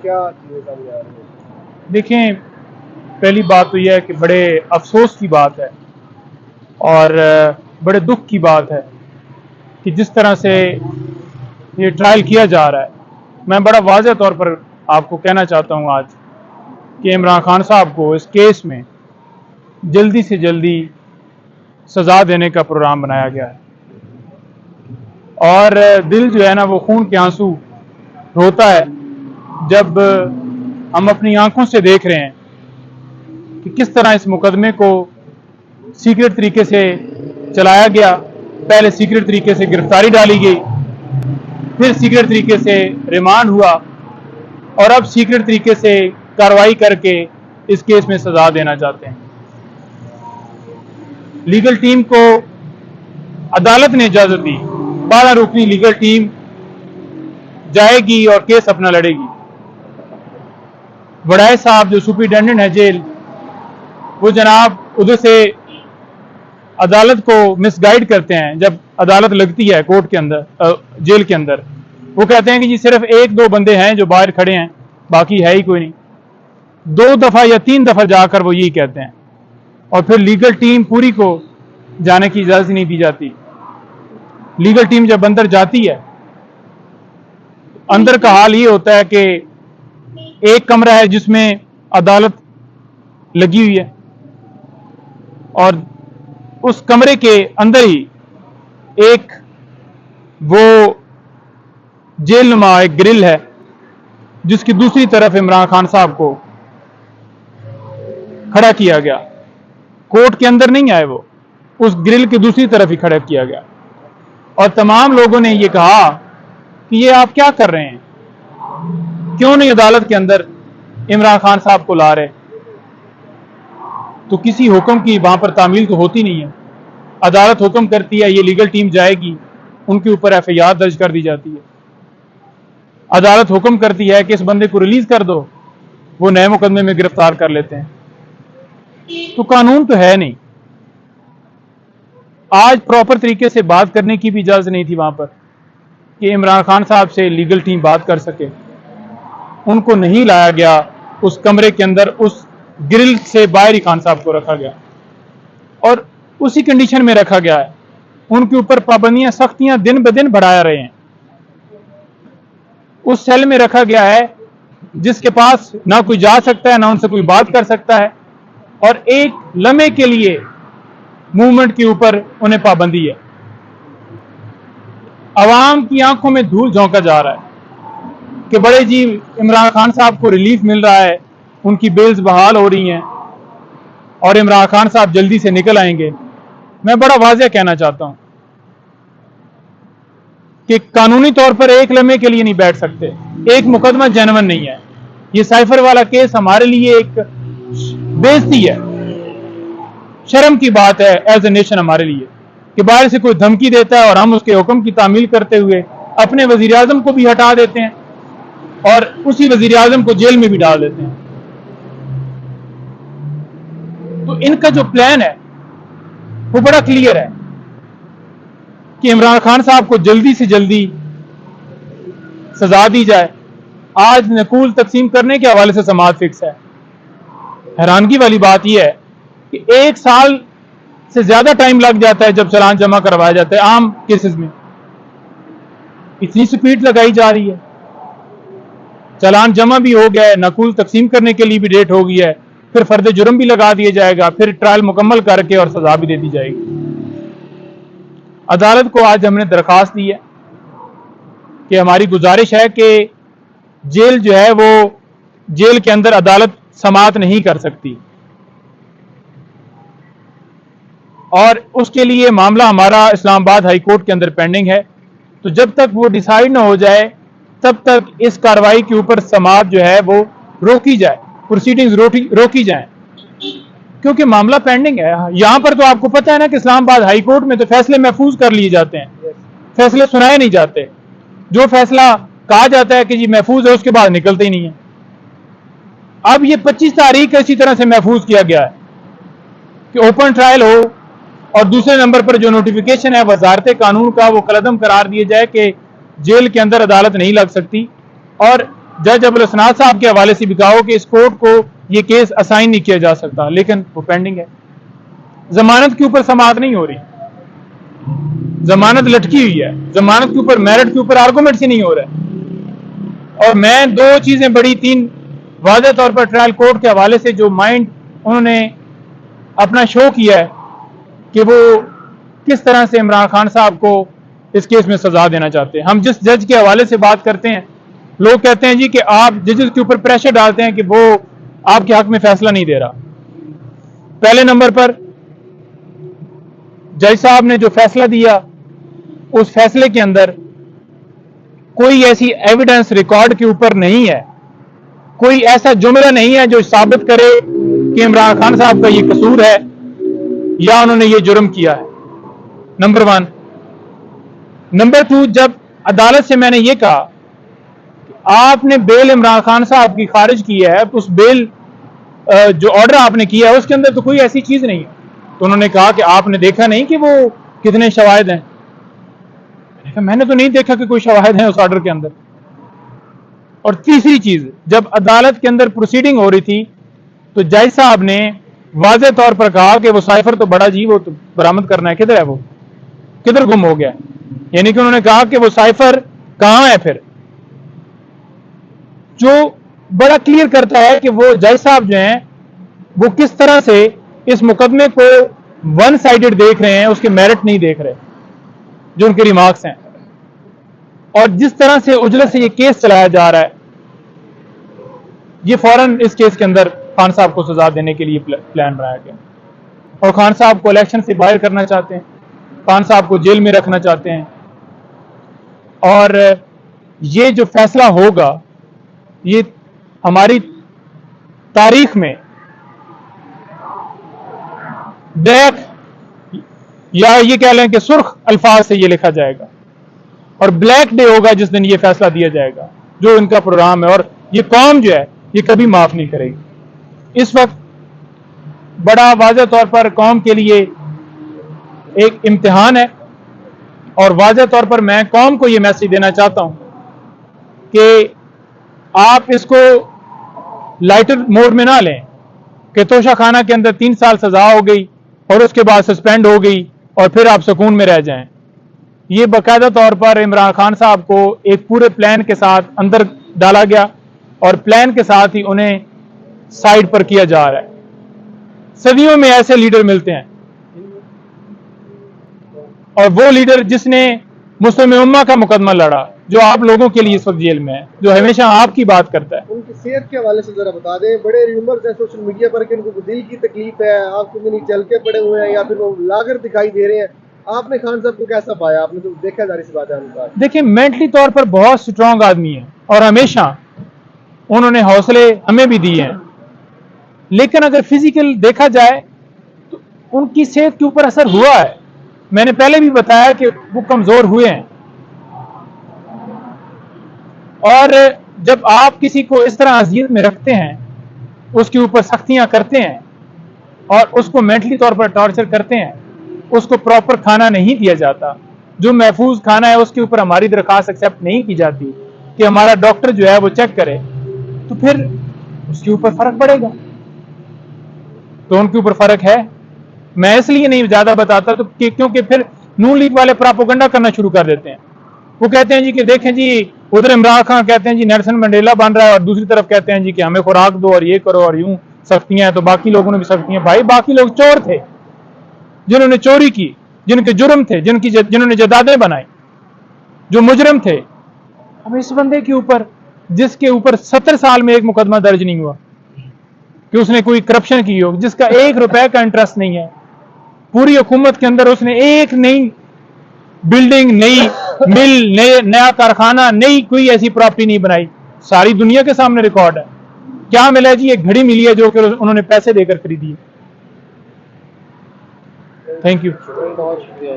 क्या चीजें सामने आ रही है? देखें, पहली बात तो यह है कि बड़े अफसोस की बात है और बड़े दुख की बात है कि जिस तरह से ये ट्रायल किया जा रहा है। मैं बड़ा वाज़ेह तौर पर आपको कहना चाहता हूँ आज कि इमरान खान साहब को इस केस में जल्दी से जल्दी सज़ा देने का प्रोग्राम बनाया गया है और दिल जो है ना वो खून के आंसू रोता है जब हम अपनी आंखों से देख रहे हैं कि किस तरह इस मुकदमे को सीक्रेट तरीके से चलाया गया। पहले सीक्रेट तरीके से गिरफ्तारी डाली गई, फिर सीक्रेट तरीके से रिमांड हुआ और अब सीक्रेट तरीके से कार्रवाई करके इस केस में सजा देना चाहते हैं। लीगल टीम को अदालत ने इजाजत दी, 12 रुकनी लीगल टीम जाएगी और केस अपना लड़ेगी। वड़ाई साहब जो सुपरिटेंडेंट है जेल, वो जनाब उधर से अदालत को मिसगाइड करते हैं। जब अदालत लगती है कोर्ट के अंदर, जेल के अंदर, वो कहते हैं कि जी सिर्फ 1-2 बंदे हैं जो बाहर खड़े हैं, बाकी है ही कोई नहीं। 2 दफा या 3 दफा जाकर वो यही कहते हैं और फिर लीगल टीम पूरी को जाने की इजाजत नहीं दी जाती। लीगल टीम जब अंदर जाती है, अंदर का हाल ये होता है कि एक कमरा है जिसमें अदालत लगी हुई है और उस कमरे के अंदर ही एक वो जेल नुमा एक ग्रिल है जिसकी दूसरी तरफ इमरान खान साहब को खड़ा किया गया। कोर्ट के अंदर नहीं आए, वो उस ग्रिल की दूसरी तरफ ही खड़ा किया गया और तमाम लोगों ने ये कहा कि ये आप क्या कर रहे हैं, क्यों नहीं अदालत के अंदर इमरान खान साहब को ला रहे। तो किसी हुक्म की वहां पर तामील तो होती नहीं है। अदालत हुक्म करती है, ये लीगल टीम जाएगी, उनके ऊपर एफआईआर दर्ज कर दी जाती है। अदालत हुक्म करती है कि इस बंदे को रिलीज कर दो, वो नए मुकदमे में गिरफ्तार कर लेते हैं। तो कानून तो है नहीं। आज प्रॉपर तरीके से बात करने की भी इजाजत नहीं थी वहां पर कि इमरान खान साहब से लीगल टीम बात कर सके। उनको नहीं लाया गया उस कमरे के अंदर, उस ग्रिल से बाहर ही खान साहब को रखा गया और उसी कंडीशन में रखा गया है। उनके ऊपर पाबंदियां, सख्तियां दिन ब दिन बढ़ा रहे हैं। उस सेल में रखा गया है जिसके पास ना कोई जा सकता है, ना उनसे कोई बात कर सकता है और एक लम्हे के लिए मूवमेंट के ऊपर उन्हें पाबंदी है। अवाम की आंखों में धूल झोंका जा रहा है कि बड़े जी इमरान खान साहब को रिलीफ मिल रहा है, उनकी बेल्स बहाल हो रही हैं और इमरान खान साहब जल्दी से निकल आएंगे। मैं बड़ा वाज़ेह कहना चाहता हूं कि कानूनी तौर पर एक लम्हे के लिए नहीं बैठ सकते। एक मुकदमा जेन्युइन नहीं है। ये साइफर वाला केस हमारे लिए एक बेइज्जती है, शर्म की बात है एज ए नेशन हमारे लिए कि बाहर से कोई धमकी देता है और हम उसके हुक्म की तामील करते हुए अपने वजीर आजम को भी हटा देते हैं और उसी वजीर आजम को जेल में भी डाल देते हैं। तो इनका जो प्लान है वो बड़ा क्लियर है कि इमरान खान साहब को जल्दी से जल्दी सजा दी जाए। आज नकूल तकसीम करने के हवाले से समाअत फिक्स है। हैरानगी वाली बात यह है कि 1 साल से ज्यादा टाइम लग जाता है जब चालान जमा करवाया जाता है। आम केसेस में इतनी स्पीड लगाई जा रही है, चालान जमा भी हो गया है, नकूल तकसीम करने के लिए भी डेट हो गई है, फिर फर्द जुर्म भी लगा दिया जाएगा, फिर ट्रायल मुकम्मल करके और सजा भी दे दी जाएगी। अदालत को आज हमने दरखास्त दी है कि हमारी गुजारिश है कि जेल जो है वो जेल के अंदर अदालत समाअत नहीं कर सकती और उसके लिए मामला हमारा इस्लामाबाद हाई कोर्ट के अंदर पेंडिंग है। तो जब तक वो डिसाइड ना हो जाए तब तक इस कार्रवाई के ऊपर समाअत जो है वो रोकी जाए, प्रोसीडिंग्स रोकी जाए, क्योंकि मामला पेंडिंग है। यहां पर तो आपको पता है ना कि इस्लामाबाद हाई कोर्ट में तो फैसले महफूज कर लिए जाते हैं, फैसले सुनाए नहीं जाते। जो फैसला कहा जाता है कि जी महफूज है, उसके बाद निकलते ही नहीं है। अब ये 25 तारीख इसी तरह से महफूज किया गया है कि ओपन ट्रायल हो और दूसरे नंबर पर जो नोटिफिकेशन है वजारत कानून का, वो कलअदम करार दिया जाए कि जेल के अंदर अदालत नहीं लग सकती और जज अब्दुल हसनाद साहब के हवाले से भी कहा हो कि इस कोर्ट को ये केस असाइन नहीं किया जा सकता, लेकिन वो पेंडिंग है। जमानत के ऊपर समाअत नहीं हो रही, जमानत लटकी हुई है, जमानत के ऊपर मेरिट के ऊपर आर्गूमेंट ही नहीं हो रहा है। और मैं दो चीजें बड़ी, तीन वाज़ेह तौर पर ट्रायल कोर्ट के हवाले से जो माइंड उन्होंने अपना शो किया है कि वो किस तरह से इमरान खान साहब को इस केस में सजा देना चाहते हैं। हम जिस जज के हवाले से बात करते हैं, लोग कहते हैं जी कि आप जजेस के ऊपर प्रेशर डालते हैं कि वो आपके हक में फैसला नहीं दे रहा। पहले नंबर पर जज साहब ने जो फैसला दिया, उस फैसले के अंदर कोई ऐसी एविडेंस रिकॉर्ड के ऊपर नहीं है, कोई ऐसा जुमला नहीं है जो साबित करे कि इमरान खान साहब का ये कसूर है या उन्होंने ये जुर्म किया है। नंबर 1। नंबर 2, जब अदालत से मैंने ये कहा कि आपने बेल इमरान खान साहब की खारिज की है, उस बेल जो ऑर्डर आपने किया है उसके अंदर तो कोई ऐसी चीज नहीं है, तो उन्होंने कहा कि आपने देखा नहीं कि वो कितने शवाहिद हैं। मैंने तो नहीं देखा कि कोई शवाहिद हैं उस ऑर्डर के अंदर। और तीसरी चीज, जब अदालत के अंदर प्रोसीडिंग हो रही थी तो जज साहब ने वाज़ेह तौर पर कहा कि वो साइफर तो बड़ा जी, वो तो बरामद करना है, किधर है वो, किधर गुम हो गया। यानी कि उन्होंने कहा कि वो साइफर कहां है, फिर जो बड़ा क्लियर करता है कि वो जज साहब जो हैं वो किस तरह से इस मुकदमे को वन साइडेड देख रहे हैं, उसके मेरिट नहीं देख रहे जो उनके रिमार्क्स हैं। और जिस तरह से उजलत से ये केस चलाया जा रहा है, ये फौरन इस केस के अंदर खान साहब को सजा देने के लिए प्लान बनाया गया। और खान साहब को इलेक्शन से बाहर करना चाहते हैं, खान साहब को जेल में रखना चाहते हैं। और ये जो फैसला होगा, ये हमारी तारीख में ब्लैक, या ये कह लें कि सुर्ख अल्फाज से ये लिखा जाएगा, और ब्लैक डे होगा जिस दिन ये फैसला दिया जाएगा। जो इनका प्रोग्राम है, और ये कौम जो है ये कभी माफ नहीं करेगी। इस वक्त बड़ा वाज़ेह तौर पर कौम के लिए एक इम्तिहान है, और वाज़ेह तौर पर मैं कौम को ये मैसेज देना चाहता हूं कि आप इसको लाइटर मोड में ना लें कि तोशा खाना के अंदर 3 साल सजा हो गई और उसके बाद सस्पेंड हो गई और फिर आप सुकून में रह जाएं। ये बाकायदा तौर पर इमरान खान साहब को एक पूरे प्लान के साथ अंदर डाला गया, और प्लान के साथ ही उन्हें साइड पर किया जा रहा है। सदियों में ऐसे लीडर मिलते हैं, और वो लीडर जिसने मुस्लिम उम्मा का मुकदमा लड़ा, जो आप लोगों के लिए इस वक्त जेल में है, जो हमेशा आपकी बात करता है। उनकी सेहत के हवाले से जरा बता दें। बड़े रूमर्स हैं सोशल मीडिया पर कि उनको दिल की तकलीफ है, आंखों में नहीं चल के पड़े हुए हैं, या फिर वो लागर दिखाई दे रहे हैं। आपने खान साहब को कैसा पाया? आपने तो देखा, जारी सी बात है। देखिए, मेंटली तौर पर बहुत स्ट्रांग आदमी है, और हमेशा उन्होंने हौसले हमें भी दिए हैं, लेकिन अगर फिजिकल देखा जाए तो उनकी सेहत के ऊपर असर हुआ है। मैंने पहले भी बताया कि वो कमजोर हुए हैं, और जब आप किसी को इस तरह अजियत में रखते हैं, उसके ऊपर सख्तियां करते हैं, और उसको मेंटली तौर पर टॉर्चर करते हैं, उसको प्रॉपर खाना नहीं दिया जाता, जो महफूज खाना है उसके ऊपर हमारी दरखास्त एक्सेप्ट नहीं की जाती कि हमारा डॉक्टर जो है वो चेक करे, तो फिर उसके ऊपर फर्क पड़ेगा। तो उनके ऊपर फर्क है। मैं इसलिए नहीं ज्यादा बताता तो क्योंकि फिर नून लीग वाले प्रोपेगेंडा करना शुरू कर देते हैं। वो कहते हैं जी कि देखें जी, उधर इमरान खान कहते हैं जी नेल्सन मंडेला बन रहा है, और दूसरी तरफ कहते हैं जी कि हमें खुराक दो और ये करो और यूं सख्तियां हैं, तो बाकी लोगों ने भी सख्तियां। भाई, बाकी लोग चोर थे, जिन्होंने चोरी की, जिनके जुर्म थे, जिन्होंने जदादें बनाई, जो मुजरिम थे। अब इस बंदे के ऊपर, जिसके ऊपर 70 साल में एक मुकदमा दर्ज नहीं हुआ कि उसने कोई करप्शन की हो, जिसका 1 रुपए का इंटरेस्ट नहीं है, पूरी हुकूमत के अंदर उसने एक नई बिल्डिंग, नई मिल, नया कारखाना, नई कोई ऐसी प्रॉपर्टी नहीं बनाई। सारी दुनिया के सामने रिकॉर्ड है। क्या मिला जी? एक घड़ी मिली है जो कि उन्होंने पैसे देकर खरीदी है। Thank you. बहुत शुक्रिया।